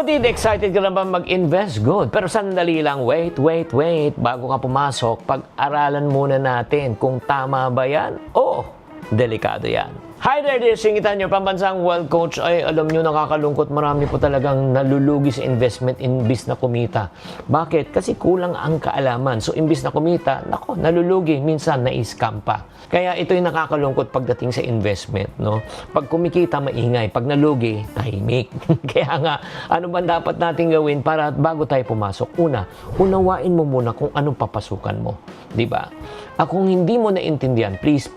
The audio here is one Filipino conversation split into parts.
Kapatid, excited ka na ba mag-invest? Good. Pero sandali lang, wait. Bago ka pumasok, pag-aralan muna natin kung tama ba yan o delikado yan. Hi there, dear Singitan, your pambansang wealth coach. Ay, alam nyo, nakakalungkot. Marami po talagang nalulugi sa investment imbis na kumita. Bakit? Kasi kulang ang kaalaman. So, imbis na kumita, nako, nalulugi. Minsan, na-scam pa. Kaya ito'y nakakalungkot pagdating sa investment, no? Pag kumikita, maingay. Pag nalugi, tahimik. Kaya nga, ano ba dapat natin gawin para bago tayo pumasok? Una, unawain mo muna kung anong papasukan mo. Diba? Kung hindi mo naintindihan, please,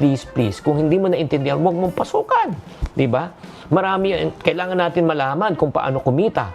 kung hindi mo naintindihan, huwag mong pasukan. Diba? Marami, kailangan natin malaman kung paano kumita.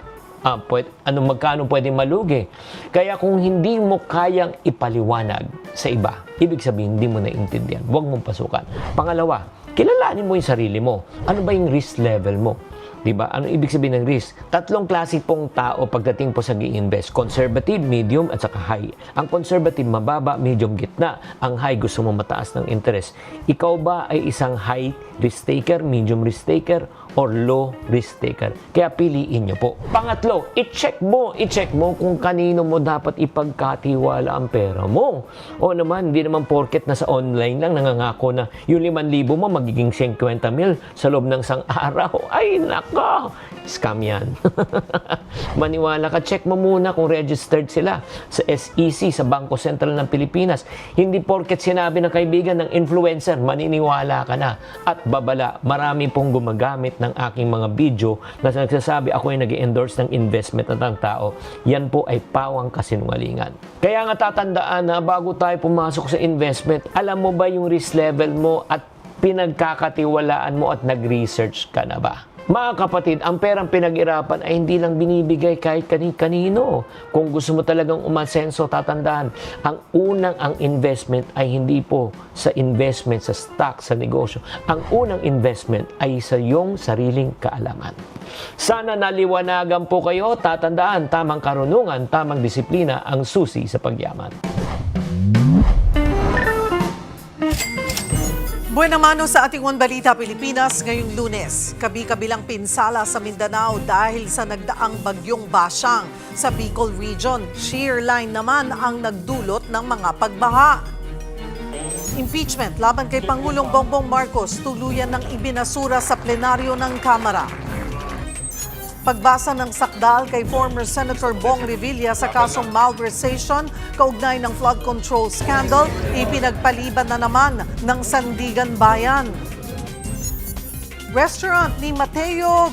Magkano pwedeng malugi. Kaya kung hindi mo kayang ipaliwanag sa iba, ibig sabihin, hindi mo naintindihan. Huwag mong pasukan. Pangalawa, kilalanin mo yung sarili mo. Ano ba yung risk level mo? Diba? Ano ibig sabihin ng risk? Tatlong klase pong tao pagdating po sa gi-invest. Conservative, medium, at saka high. Ang conservative, mababa, medium, gitna. Ang high, gusto mo mataas ng interest. Ikaw ba ay isang high risk taker, medium risk taker, or low risk taker? Kaya piliin nyo po. Pangatlo, i-check mo kung kanino mo dapat ipagkatiwala ang pera mo. O naman, hindi naman porket na sa online lang nangangako na yung 5,000 mo magiging 50,000 sa loob ng isang araw. Ay, nako! Scam yan. Maniwala ka, check mo muna kung registered sila sa SEC, sa Bangko Sentral ng Pilipinas. Hindi porket sinabi ng kaibigan ng influencer, maniniwala ka na. At babala, marami pong gumagamit ng aking mga video na nagsasabi ako ay nag-endorse ng investment ng tao. Yan po ay pawang kasinungalingan. Kaya nga tatandaan na bago tayo pumasok sa investment, alam mo ba yung risk level mo at pinagkakatiwalaan mo at nag-research ka na ba? Mga kapatid, ang perang pinag-irapan ay hindi lang binibigay kahit kanino. Kung gusto mo talagang umasenso, tatandaan, ang investment ay hindi po sa investment, sa stock, sa negosyo. Ang unang investment ay sa iyong sariling kaalaman. Sana naliwanagan po kayo, tatandaan, tamang karunungan, tamang disiplina ang susi sa pagyaman. Buena mano sa ating One Balita Pilipinas ngayong Lunes. Kabi-kabilang pinsala sa Mindanao dahil sa nagdaang bagyong Basyang sa Bicol Region. Shear line naman ang nagdulot ng mga pagbaha. Impeachment laban kay Pangulong Bongbong Marcos tuluyan ng ibinasura sa plenaryo ng Kamara. Pagbasa ng sakdal kay former Senator Bong Revilla sa kasong malversation kaugnay ng flood control scandal, ipinagpaliban na naman ng Sandigan Bayan. Restaurant ni Mateo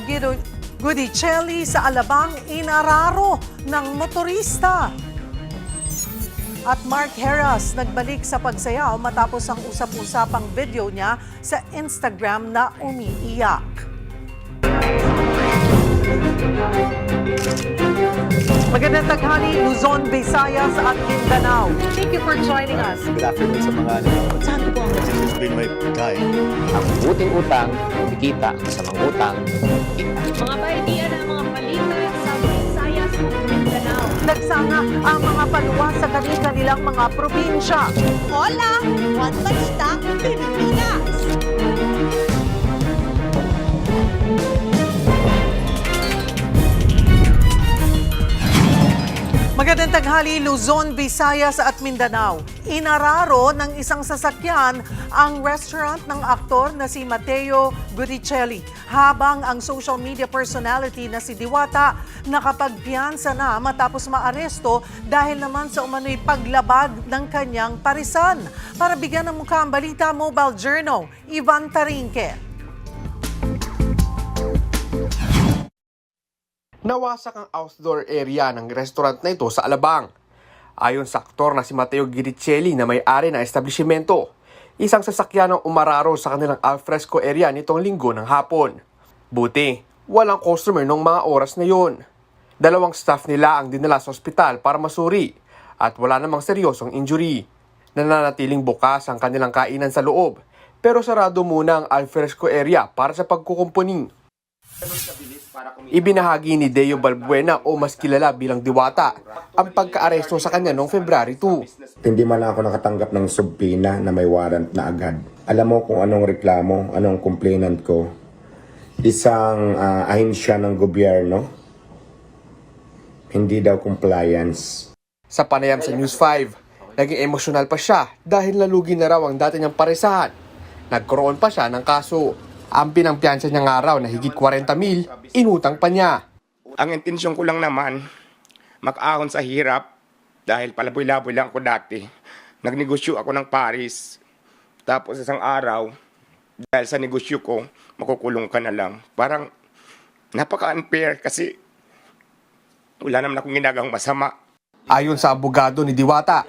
Guidicelli sa Alabang inararo ng motorista. At Mark Heras nagbalik sa pagsayaw matapos ang usap-usapang video niya sa Instagram na umiiyak. Magandang taghali, Luzon, Visayas at Mindanao. Thank you for joining us. Good afternoon sa mga Saan po? This has been my guy. Ang buting utang, kumikita, kasamang utang, Mga baitian ng mga balita sa Visayas at Mindanao. Nagsanga ang mga paluwa sa kanilang mga probinsya. Hola! One Balita, Pilipinas! Magandang taghali, Luzon, Visayas at Mindanao. Inararo ng isang sasakyan ang restaurant ng aktor na si Mateo Guidicelli habang ang social media personality na si Diwata nakapagpiyansa na matapos maaresto dahil naman sa umano'y paglabag ng kanyang parisan. Para bigyan ng mukha ang balita, Mobile Journal, Ivan Tarinque. Nawasak ang outdoor area ng restaurant na ito sa Alabang. Ayon sa aktor na si Mateo Guidicelli na may-ari ng establishmento, isang sasakyan ang umararo sa kanilang alfresco area nitong linggo ng hapon. Buti, walang customer nung mga oras na yon. 2 staff nila ang dinala sa ospital para masuri at wala namang seryosong injury. Nananatiling bukas ang kanilang kainan sa loob pero sarado muna ang alfresco area para sa pagkukumpuni. Ibinahagi ni Deo Balbuena o mas kilala bilang Diwata ang pagka-aresto sa kanya noong February 2. Hindi man ako nakatanggap ng subpina na may warrant na agad. Alam mo kung anong reklamo, anong complainant ko. Isang ahensya ng gobyerno Hindi daw compliance. Sa panayam sa News 5, naging emosyonal pa siya dahil nalugi na raw ang dati niyang paresahan. Nagkaroon pa siya ng kaso. Ang pinangpiyansa niya nga raw na higit 40,000, inutang pa niya. Ang intensyon ko lang naman, makaahon sa hirap dahil palaboy-laboy lang ako dati. Nagnegosyo ako ng Paris. Tapos isang araw, dahil sa negosyo ko, makukulong ka na lang. Parang napaka-unfair kasi wala naman akong ginagawang masama. Ayon sa abogado ni Diwata,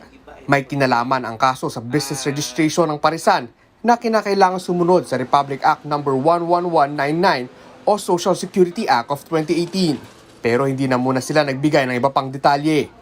may kinalaman ang kaso sa business registration ng Parisan na kinakailangan sumunod sa Republic Act No. 11199 o Social Security Act of 2018. Pero hindi na muna sila nagbigay ng iba pang detalye.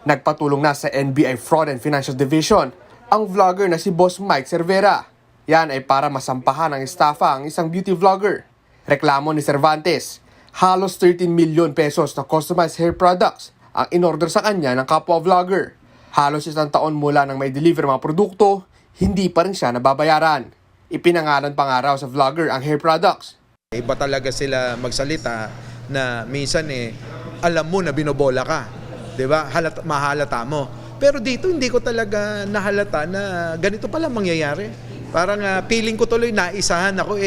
Nagpatulong na sa NBI Fraud and Financial Division ang vlogger na si Boss Mike Cervera. Yan ay para masampahan ng estafa ang isang beauty vlogger. Reklamo ni Cervantes, halos 13 million pesos na customized hair products ang in-order sa kanya ng kapwa vlogger. Halos 1 taon mula nang may deliver mga produkto, hindi pa rin siya nababayaran. Ipinangalan pa nga raw sa vlogger ang hair products. Iba talaga sila magsalita na minsan alam mo na binobola ka. 'Di ba? Mahalata mo. Pero dito hindi ko talaga nahalata na ganito pala mangyayari. Parang feeling ko tuloy naisahan ako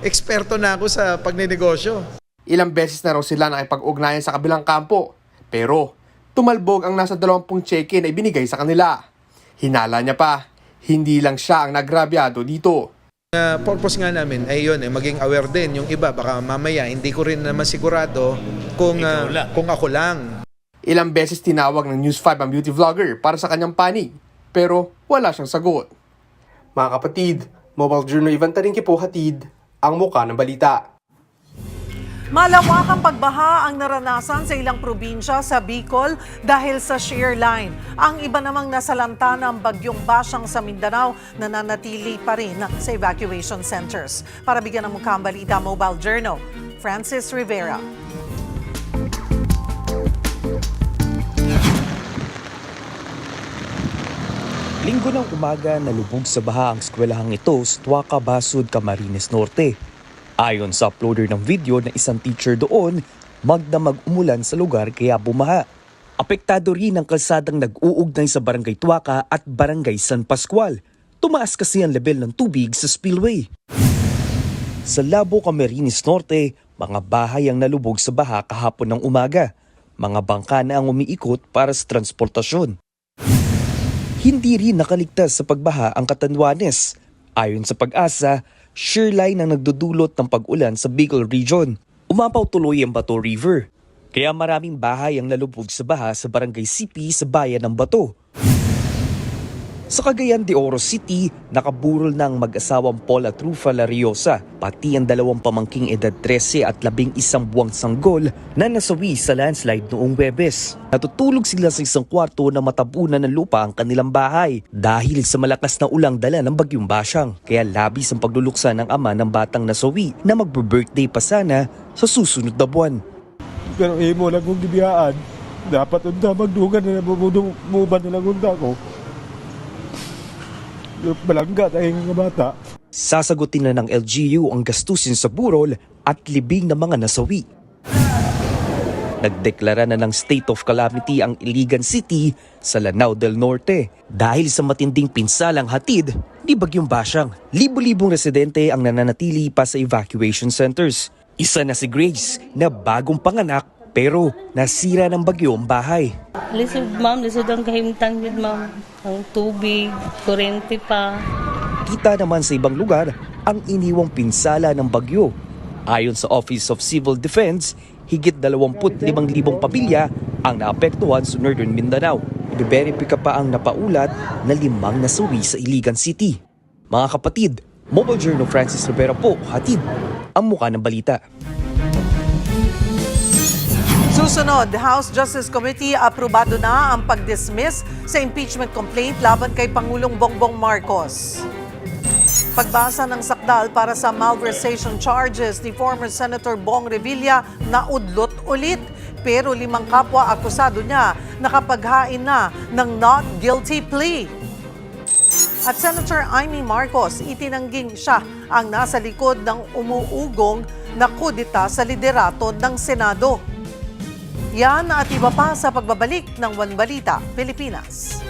eksperto na ako sa pagnenegosyo. Ilang beses na raw sila nakipag-ugnayan sa kabilang kampo. Pero tumalbog ang nasa 20 cheque na ibinigay sa kanila. Hinala niya pa, hindi lang siya ang nagrabyado dito. Purpose nga namin ay yun, maging aware din yung iba. Baka mamaya hindi ko rin naman sigurado kung ako lang. Ilang beses tinawag ng News 5 ang beauty vlogger para sa kanyang panig. Pero wala siyang sagot. Mga kapatid, Mobile Journal Ivan Taringki po hatid ang muka ng balita. Malawakang pagbaha ang naranasan sa ilang probinsya sa Bicol dahil sa shear line. Ang iba namang nasalanta ng bagyong Basyang sa Mindanao nananatili pa rin sa evacuation centers. Para bigyan ng mukhang balita, Mobile Journal, Francis Rivera. Linggo ng umaga nalubog sa baha ang eskwelahang ito sa Tuaca, Basud, Camarines Norte. Ayon sa uploader ng video na isang teacher doon, magdamag umulan sa lugar kaya bumaha. Apektado rin ang kalsadang nag-uugnay sa Barangay Tuaca at Barangay San Pascual. Tumaas kasi ang level ng tubig sa spillway. Sa Labo, Camarines Norte, mga bahay ang nalubog sa baha kahapon ng umaga. Mga bangka na ang umiikot para sa transportasyon. Hindi rin nakaligtas sa pagbaha ang Catanduanes. Ayon sa Pag-asa, shear line ang nagdudulot ng pag-ulan sa Bicol Region. Umapaw tuloy ang Bato River. Kaya maraming bahay ang nalubog sa baha sa Barangay Sipi sa bayan ng Bato. Sa Cagayan de Oro City, nakaburol na ang mag-asawang Paul at Rufa Lariosa, pati ang 2 pamangking edad 13 at 11 buwang sanggol na nasawi sa landslide noong Huwebes. Natutulog sila sa isang kwarto na matabunan ng lupa ang kanilang bahay dahil sa malakas na ulang dala ng bagyong Basyang. Kaya labis ang pagluluksa ng ama ng batang nasawi na magbe-birthday pa sana sa susunod na buwan. Pero mo lang kong gibiyaan. Dapat unta magdugan na muban na lang unta ko. Balangga tayong mga bata. Sasagutin na ng LGU ang gastusin sa burol at libing ng mga nasawi. Nagdeklara na ng state of calamity ang Iligan City sa Lanao del Norte dahil sa matinding pinsalang hatid ni Bagyong Basyang. Libo-libong residente ang nananatili pa sa evacuation centers. Isa na si Grace na bagong panganak pero nasira ng bagyo ang bahay. Lisod ma'am, lisod ang kahimtang yun ma'am. Ang tubig, kurente pa. Kita naman sa ibang lugar ang iniwang pinsala ng bagyo. Ayon sa Office of Civil Defense, higit 25,000 pamilya ang naapektuhan sa Northern Mindanao. Ibe-verify pa ang napaulat na 5 nasawi sa Iligan City. Mga kapatid, Mobile Journal Francis Rivera po, hatid ang muka ng balita. Susunod, House Justice Committee aprobado na ang pag-dismiss sa impeachment complaint laban kay Pangulong Bongbong Marcos. Pagbasa ng sakdal para sa malversation charges ni former Senator Bong Revilla naudlot ulit. Pero 5 kapwa akusado niya nakapaghain na ng not guilty plea. At Senator Amy Marcos, itinangging siya ang nasa likod ng umuugong na kudita sa liderato ng Senado. Yan at iba pa sa pagbabalik ng One Balita, Pilipinas.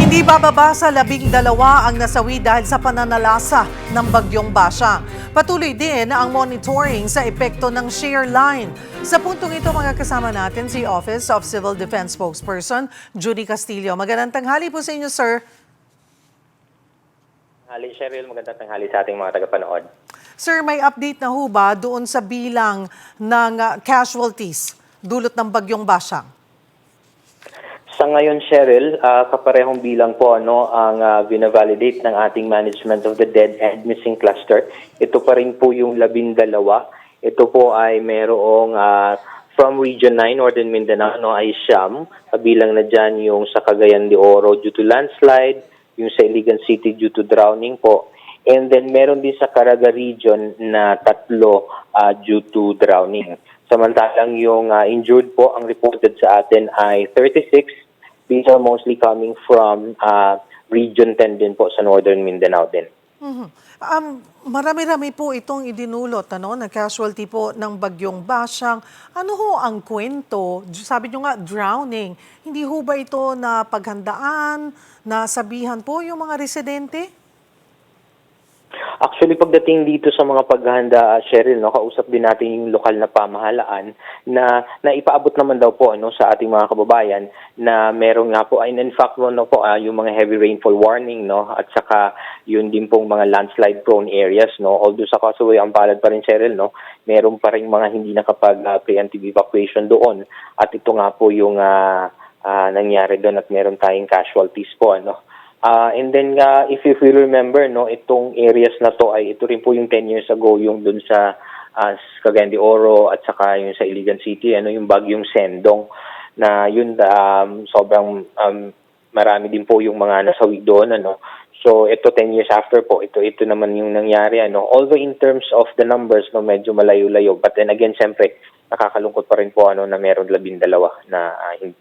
Hindi bababa sa 12 ang nasawi dahil sa pananalasa ng bagyong Basyang. Patuloy din ang monitoring sa epekto ng shear line. Sa puntong ito, magkakasama natin si Office of Civil Defense Spokesperson Judy Castillo. Magandang tanghali po sa inyo, sir. Tanghali, Cheryl. Magandang tanghali sa ating mga tagapanood. Sir, may update na ho ba doon sa bilang ng casualties dulot ng bagyong Basyang? Sa ngayon, Cheryl, kaparehong bilang po ang binavalidate ng ating Management of the Dead and Missing Cluster. Ito pa rin po yung 12. Ito po ay merong from Region 9, Northern Mindanao, ay siyam. Kabilang na dyan yung sa Cagayan de Oro due to landslide, yung sa Iligan City due to drowning po. And then meron din sa Caraga Region na 3 due to drowning. Samantalang yung injured po, ang reported sa atin ay 36. These are mostly coming from Region 10 din po sa Northern Mindanao din. Marami-rami po itong idinulot na casualty po ng bagyong Basyang. Ano ho ang kwento? Sabi nyo nga, drowning. Hindi ho ba ito na paghandaan, nasabihan po yung mga residente? Actually, pagdating dito sa mga paghahanda, Cheryl, kausap din natin yung lokal na pamahalaan na ipaabot naman daw po sa ating mga kababayan na meron nga po, and in fact, yung mga heavy rainfall warning, at saka yun din pong mga landslide prone areas. Although sa Causeway, ang palad pa rin, Cheryl, meron pa rin mga hindi nakapag-preemptive evacuation doon. At ito nga po yung nangyari doon at meron tayong casualties po. And then, if you remember, itong areas na to ay ito rin po yung 10 years ago, yung dun sa Cagayan de Oro at saka yung sa Iligan City, yung bagyong Sendong, na yun sobrang marami din po yung mga nasawi doon. So, ito 10 years after po, ito naman yung nangyari. Although in terms of the numbers, medyo malayo-layo. But then again, siyempre, nakakalungkot pa rin po na meron 12 na hindi.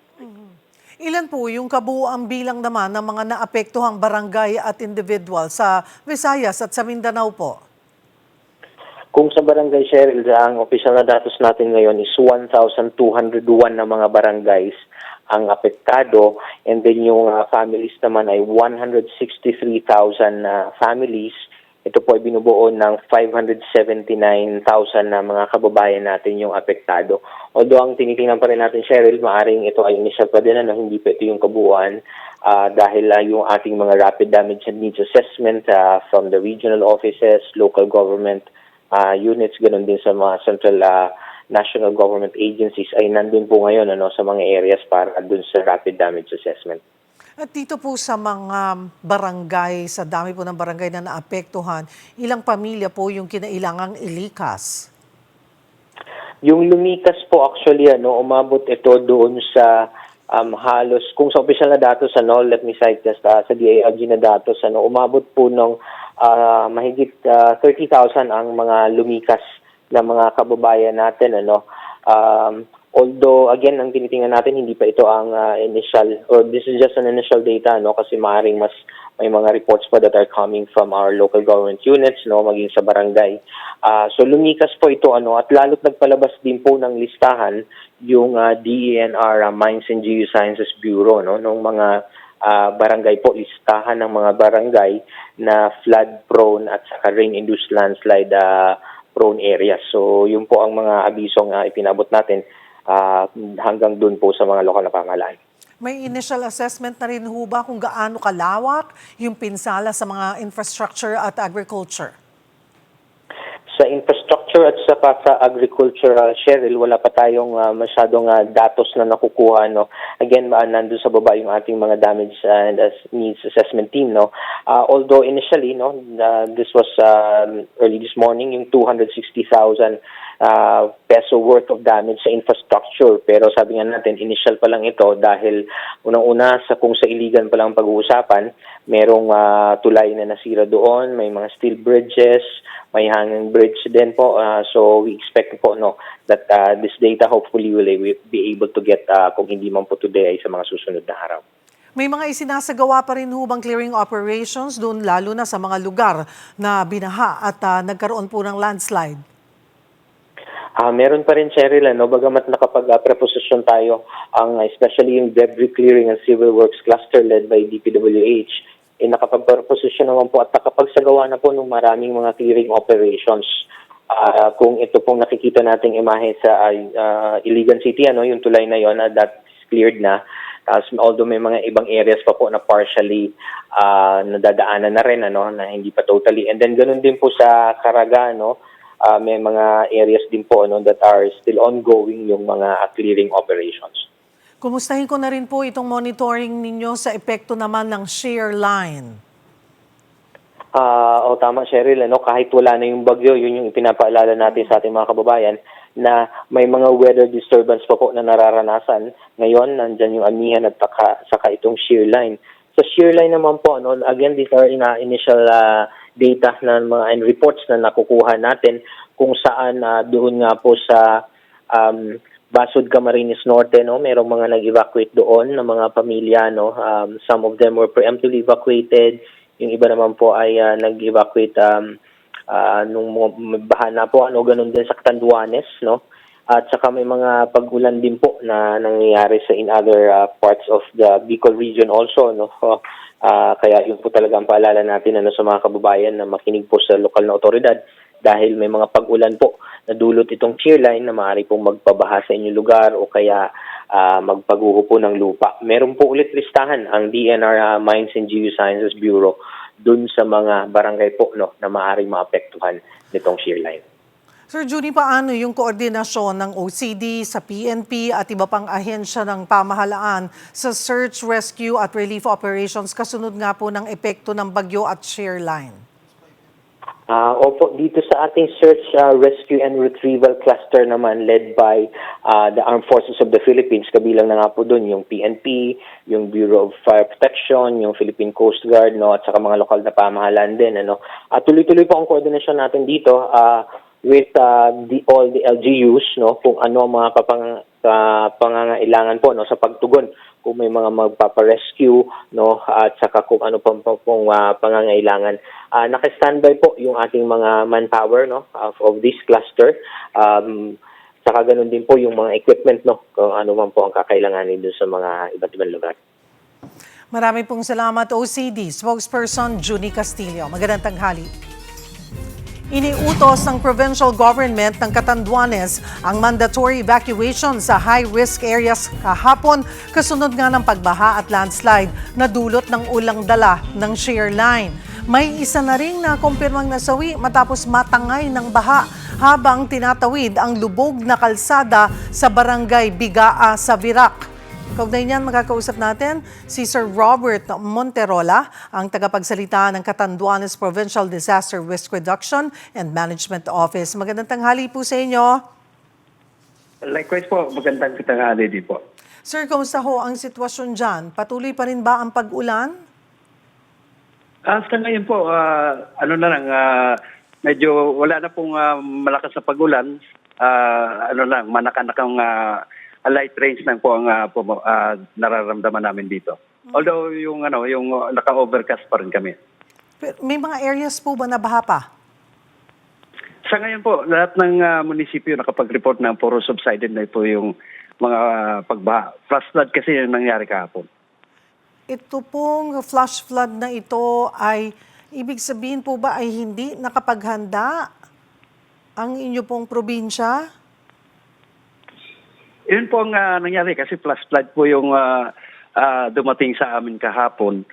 Ilan po yung kabuuang bilang naman ng mga naapektuhang barangay at individual sa Visayas at sa Mindanao po? Kung sa barangay, Cheryl, ang official na datos natin ngayon is 1,201 na mga barangays ang apektado, and then yung families naman ay 163,000 families. Ito po ay binubuo ng 579,000 na mga kababayan natin yung apektado. Although ang tinitingnan pa rin natin, Cheryl, maaring ito ay initial pa din, hindi pa ito yung kabuuan dahil yung ating mga rapid damage and needs assessment from the regional offices, local government units, ganun din sa mga central national government agencies ay nandun po ngayon sa mga areas para dun sa rapid damage assessment. At dito po sa mga barangay, sa dami po ng barangay na naapektuhan, ilang pamilya po yung kinailangang ilikas? Yung lumikas po actually, umabot ito doon sa halos, kung sa official na datos, let me cite just sa DILG na datos, umabot po ng mahigit 30,000 ang mga lumikas na mga kababayan natin, although, again, ang tinitingnan natin, hindi pa ito ang initial, or this is just an initial data, kasi maaaring mas may mga reports pa that are coming from our local government units, maging sa barangay. So, lumikas po ito, at lalo't nagpalabas din po ng listahan yung DENR, Mines and Geosciences Bureau, nung mga barangay po, listahan ng mga barangay na flood-prone at saka rain-induced landslide prone areas. So, yun po ang mga abisong ipinabot natin hanggang dun po sa mga lokal na pamahalaan. May initial assessment na rin ho ba kung gaano kalawak yung pinsala sa mga infrastructure at agriculture? Sa infrastructure at saka sa agricultural, Cheryl, wala pa tayong masyadong datos na nakukuha. Again, nandun sa baba yung ating mga damage and needs assessment team. Although initially, this was early this morning, yung 260,000 peso worth of damage sa infrastructure. Pero sabi nga natin, initial pa lang ito dahil unang-una kung sa Iligan pa lang pag-uusapan, merong tulay na nasira doon, may mga steel bridges, may hanging bridge din po. So we expect po that this data hopefully will be able to get kung hindi man po today ay sa mga susunod na araw. May mga isinasagawa pa rin hubang clearing operations doon lalo na sa mga lugar na binaha at nagkaroon po ng landslide? Meron pa rin, Cheryl, bagamat nakapag-preposition tayo, especially yung debris clearing and civil works cluster led by DPWH, nakapag-preposition naman po at nakapagsagawa na po ng maraming mga clearing operations. Kung ito pong nakikita nating imahe sa Iligan City, yung tulay na yon that is cleared na. Although may mga ibang areas pa po na partially nadadaanan na rin, na hindi pa totally. And then ganun din po sa Caraga, may mga areas din po that are still ongoing yung mga clearing operations. Kumustahin ko na rin po itong monitoring ninyo sa epekto naman ng shear line. Tama, Cheryl. Kahit wala na yung bagyo, yun yung ipinapaalala natin sa ating mga kababayan na may mga weather disturbance pa po na nararanasan. Ngayon, nandyan yung amihan at saka itong shear line. Sa shear line naman po, again, these are initial data and reports na nakukuha natin kung saan doon nga po sa Basud, Camarines Norte, merong mga nag-evacuate doon ng mga pamilya. Some of them were preemptively evacuated. Yung iba naman po ay nag-evacuate nung baha na po, ganun din sa Catanduanes, At saka may mga pag-ulan din po na nangyayari in other parts of the Bicol region also, kaya yun po talaga ang paalala natin sa mga kababayan na makinig po sa lokal na otoridad dahil may mga pag-ulan po na dulot itong shear line na maaari pong magpabaha sa inyong lugar o kaya magpaguho po ng lupa. Meron po ulit listahan ang DNR Mines and Geosciences Bureau dun sa mga barangay po na maaaring maapektuhan nitong shear line. Sir Junie, paano yung koordinasyon ng OCD sa PNP at iba pang ahensya ng pamahalaan sa search, rescue at relief operations kasunod nga po ng epekto ng bagyo at shear line? Opo, dito sa ating search, rescue and retrieval cluster naman led by the Armed Forces of the Philippines, kabilang na nga po doon yung PNP, yung Bureau of Fire Protection, yung Philippine Coast Guard, at saka mga lokal na pamahalaan din. Tuloy-tuloy po ang koordinasyon natin dito with all the LGUs, kung ano ang mga pangangailangan po sa pagtugon, kung may mga magpaparescue, at saka kung ano pong pangangailangan. Naka-standby po yung ating mga manpower of this cluster. Saka ganun din po yung mga equipment, kung ano man po ang kakailanganin doon sa mga iba't ibang lugar. Marami pong salamat, OCD Spokesperson Junie Castillo. Magandang tanghali. Iniutos ng provincial government ng Catanduanes ang mandatory evacuation sa high-risk areas kahapon kasunod nga ng pagbaha at landslide na dulot ng ulang dala ng shear line. May isa na ring nakumpirmang nasawi matapos matangay ng baha habang tinatawid ang lubog na kalsada sa barangay Bigaa sa Virac. Kaugnay niyan, makakausap natin si Sir Robert Monterola, ang tagapagsalita ng Catanduanes Provincial Disaster Risk Reduction and Management Office. Magandang tanghali po sa inyo. Likewise po, magandang tanghali din po. Sir, kamusta ho ang sitwasyon dyan? Patuloy pa rin ba ang pag-ulan? Sa ngayon po, medyo wala na pong malakas na pag-ulan. Manakanakang light rains lang po ang nararamdaman namin dito. Although yung naka-overcast pa rin kami. Pero may mga areas po ba na baha pa? Sa ngayon po, lahat ng munisipyo nakapag-report na puro subsided na po yung mga pagbaha. Flash flood kasi yung nangyari kahapon. Ito pong flash flood na ito ay ibig sabihin po ba ay hindi nakapaghanda ang inyo pong probinsya? Yun po ang nangyari kasi flash flood po yung dumating sa amin kahapon.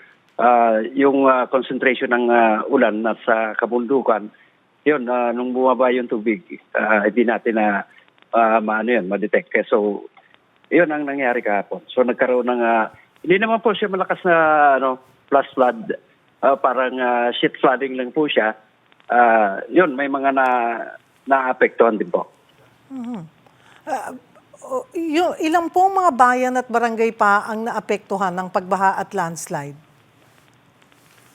Yung concentration ng ulan nasa kabundukan, yun, nung bumaba yung tubig, hindi natin na ma-detect. So, yun ang nangyari kahapon. So, nagkaroon ng, hindi naman po siya malakas na flash flood, parang sheet flooding lang po siya. Yun, may mga naapektuhan din po. Ilang pong mga bayan at barangay pa ang naapektuhan ng pagbaha at landslide?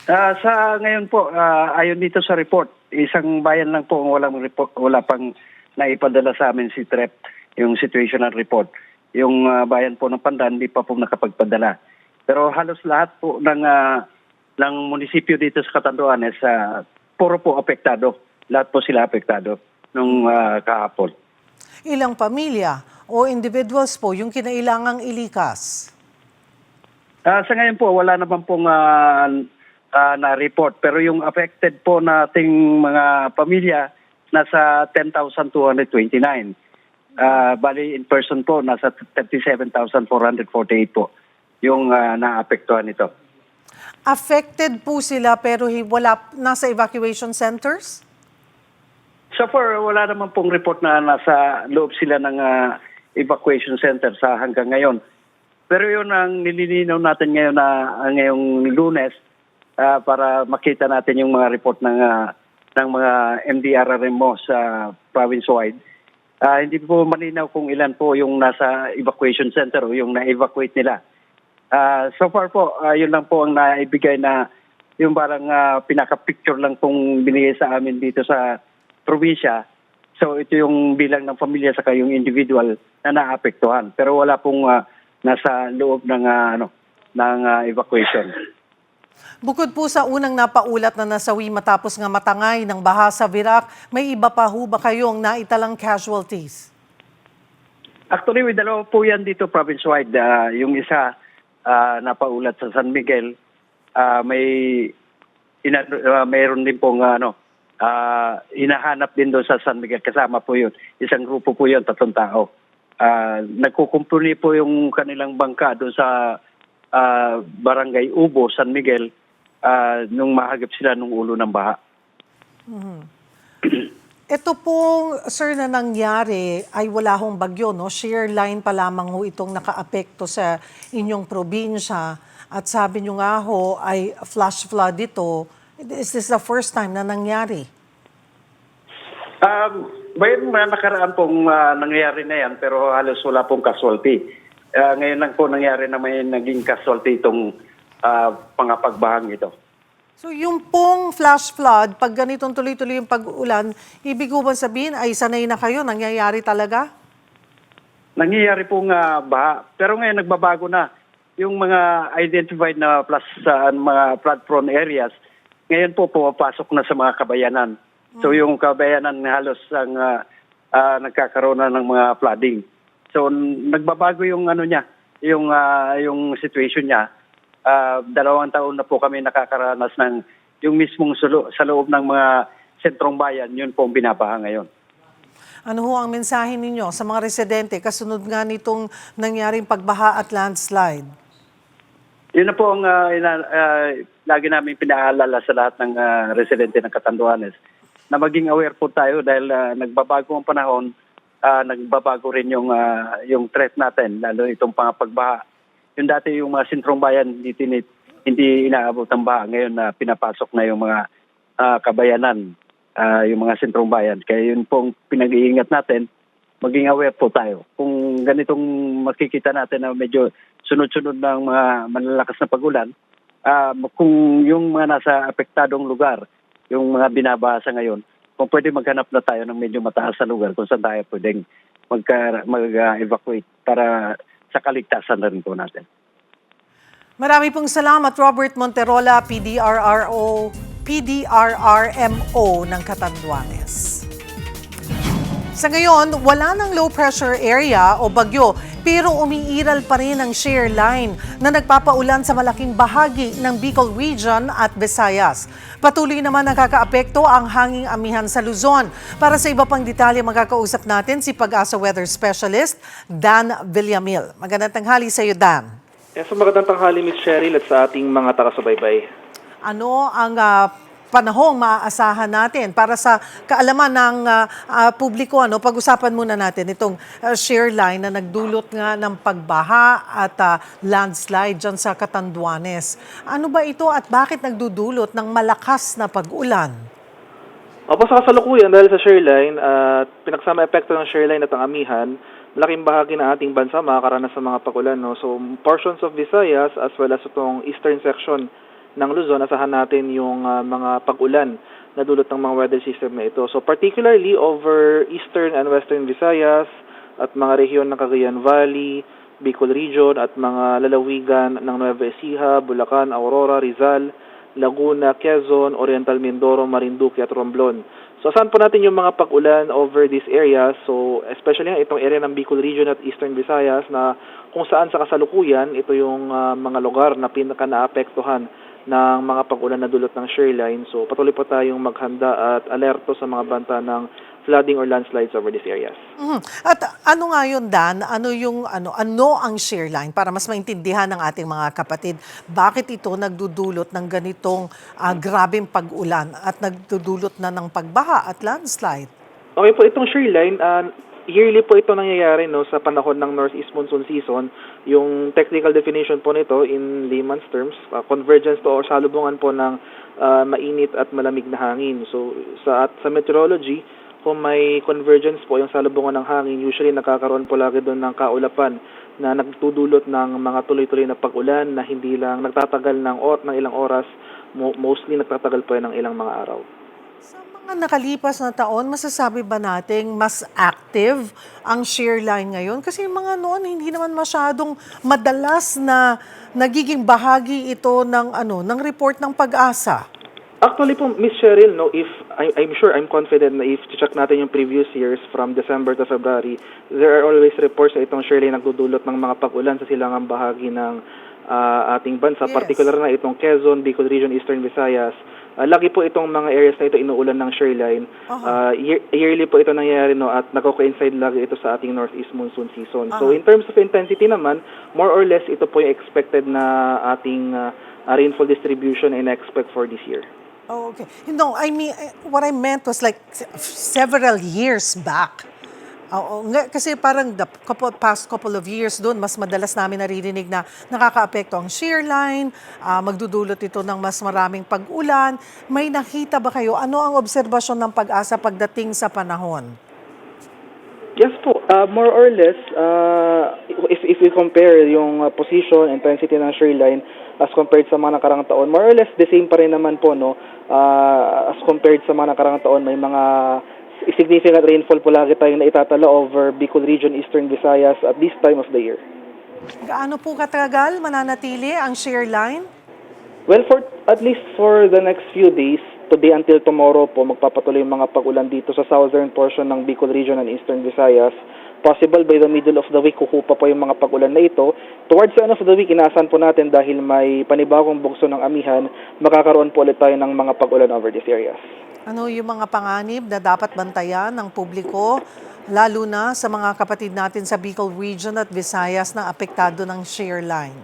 Sa ngayon po, ayon dito sa report, isang bayan lang po ang walang report, wala pang naipadala sa amin si TREP, yung situational report. Yung bayan po ng Pandan, hindi pa po nakapagpadala. Pero halos lahat po ng munisipyo dito sa Catanduanes, puro po apektado. Lahat po sila apektado nung kahapon. Ilang pamilya o individuals po yung kinailangang ilikas? Sa ngayon po, wala naman pong na-report. Pero yung affected po nating mga pamilya, nasa 10,229. Bali, in person po, nasa 37,448 po yung naapektuhan nito. Affected po sila pero nasa evacuation centers? So far, wala naman pong report na nasa loob sila ng evacuation center sa hanggang ngayon. Pero yun ang nililinaw natin ngayon ngayong Lunes para makita natin yung mga report ng mga MDRRMO sa province-wide. Hindi po malinaw kung ilan po yung nasa evacuation center o yung na-evacuate nila. So far po, yun lang po ang naibigay na yung parang pinaka-picture lang pong binigay sa amin dito sa probinsya. So ito yung bilang ng pamilya saka yung individual na naapektuhan. Pero wala pong nasa loob ng evacuation. Bukod po sa unang napaulat na nasawi matapos nga matangay ng baha sa Virac, may iba pa ho ba kayong naitalang casualties? Actually, may dalawa po yan dito province-wide. Yung isa napaulat sa San Miguel, mayroon din pong hinahanap din doon sa San Miguel. Kasama po yun. Isang grupo po yun, 3 tao. Nagkukumpuni po yung kanilang bangka doon sa Barangay Ubo, San Miguel, nung mahagip sila nung ulo ng baha. Ito pong, sir, na nangyari ay wala hong bagyo, no? Shear line pa lamang ho itong nakaapekto sa inyong probinsya. At sabi nyo nga ho ay flash flood ito. Is this the first time na nangyari? May nakaraan pong nangyari na yan, pero halos wala pong casualty. Ngayon lang po nangyari na may naging casualty itong pangapagbahang ito. So yung pong flash flood, pag ganitong tuloy-tuloy yung pag-ulan, ibig ko ba sabihin ay sanay na kayo? Nangyayari talaga? Nangyayari pong baha. Pero ngayon nagbabago na. Yung mga identified na mga flood-prone areas, ngayon po pumapasok na sa mga kabayanan. So yung kabayanan halos ang nagkakaroon na ng mga flooding. So nagbabago yung yung situation niya. 2 taon na po kami nakakaranas ng yung mismong sa loob ng mga sentrong bayan, yun po ang binabaha ngayon. Ano ho ang mensahe ninyo sa mga residente kasunod nga nitong nangyaring pagbaha at landslide? Yun na po ang lagi namin pinaalala sa lahat ng residente ng Catanduanes na maging aware po tayo dahil nagbabago ang panahon, nagbabago rin yung threat natin, lalo itong pagbaha. Yung dati yung mga sentrong bayan hindi inaabot ang baha. Ngayon na pinapasok na yung mga kabayanan, yung mga sentrong bayan. Kaya yun pong pinag-iingat natin, maging aware po tayo. Kung ganitong makikita natin na medyo sunod-sunod ng mga malalakas na pagulan, kung yung mga nasa apektadong lugar, yung mga binabasa ngayon, kung pwede maghanap na tayo ng medyo mataas na lugar kung saan tayo pwedeng mag-evacuate para sa kaligtasan na rin po natin. Marami pong salamat, Robert Monterola, PDRRMO ng Catanduanes. Sa ngayon, wala ng low pressure area o bagyo, pero umiiral pa rin ang shear line na nagpapaulan sa malaking bahagi ng Bicol Region at Visayas. Patuloy naman nakakaapekto ang hanging amihan sa Luzon. Para sa iba pang detalye, magkakausap natin si Pag-asa Weather Specialist Dan Villamil. Magandang tanghali sa iyo, Dan. Yes, magandang tanghali, Ms. Cheryl, at sa ating mga taga-subaybay. Ano ang panahong maaasahan natin para sa kaalaman ng publiko? Pag-usapan muna natin itong shear line na nagdulot nga ng pagbaha at landslide dyan sa Catanduanes. Ano ba ito at bakit nagdudulot ng malakas na pag-ulan? Opo, sa kasalukuyan, dahil sa shoreline at pinagsama epekto ng shoreline at ang amihan, malaking bahagi ng ating bansa makakaranas sa mga pagulan. No? So, portions of Visayas as well as itong eastern section ng Luzon, asahan natin yung mga pag-ulan na dulot ng mga weather system na ito. So, particularly over eastern and western Visayas at mga rehiyon ng Cagayan Valley, Bicol Region at mga lalawigan ng Nueva Ecija, Bulacan, Aurora, Rizal, Laguna, Quezon, Oriental Mindoro, Marinduque at Romblon. So asahan po natin yung mga pag-ulan over these areas. So especially itong area ng Bicol Region at Eastern Visayas na kung saan sa kasalukuyan ito yung mga lugar na pinaka naapektuhan ng mga pag-ulan na dulot ng shoreline. So patuloy po tayong maghanda at alerto sa mga banta ng flooding or landslides over these areas. At ano nga yun, Dan? Ano ang shoreline para mas maintindihan ng ating mga kapatid? Bakit ito nagdudulot ng ganitong grabeng pag-ulan at nagdudulot na ng pagbaha at landslide? Okay po, itong shoreline, yearly po ito nangyayari no, sa panahon ng Northeast Monsoon Season. Yung technical definition po nito in layman's terms, convergence to o salubungan po ng mainit at malamig na hangin. So sa meteorology, kung may convergence po yung salubungan ng hangin, usually nagkakaroon po lagi doon ng kaulapan na nagtudulot ng mga tuloy-tuloy na pag-ulan na hindi lang nagtatagal ng ilang oras, mostly nagtatagal po yan ng ilang mga araw. Sa mga nakalipas na taon, masasabi ba nating mas active ang shoreline ngayon? Kasi yung mga noon, hindi naman masyadong madalas na nagiging bahagi ito ng report ng Pag-asa. Actually po, Miss Cheryl, no, I'm sure, I'm confident na if check natin yung previous years from December to February, there are always reports na itong shoreline nagdudulot ng mga pag-ulan sa silangang bahagi ng ating bansa, Yes. Particular na itong Quezon, Bicol Region, Eastern Visayas. Lagi po itong mga areas na ito inuulan ng shoreline. Yearly po ito nangyayari no, at nagko-coincide lagi ito sa ating Northeast Monsoon Season. So in terms of intensity naman, more or less ito po yung expected na ating rainfall distribution and expect for this year. Oh, okay. No, I mean, what I meant was like several years back. Kasi parang past couple of years doon, mas madalas namin naririnig na nakakaapekto ang shoreline, magdudulot ito ng mas maraming pag-ulan. May nakita ba kayo? Ano ang obserbasyon ng Pag-asa pagdating sa panahon? Yes po, more or less, if we compare yung position, intensity ng shoreline as compared sa mga nakarang taon, more or less the same pa rin naman po, no? As compared sa mga nakarang taon, may mga significant rainfall po lagi tayong naitatala over Bicol Region, Eastern Visayas at this time of the year. Gaano po katagal mananatili ang shoreline? Well, at least for the next few days, today until tomorrow po, magpapatuloy yung mga pag-ulan dito sa southern portion ng Bicol Region and Eastern Visayas. Possible by the middle of the week, kukupa po yung mga pag-ulan na ito. Towards the end of the week, inaasahan po natin dahil may panibagong bugso ng amihan, makakaroon po ulit tayo ng mga pag-ulan over these areas. Ano yung mga panganib na dapat bantayan ng publiko, lalo na sa mga kapatid natin sa Bicol Region at Visayas na apektado ng shoreline?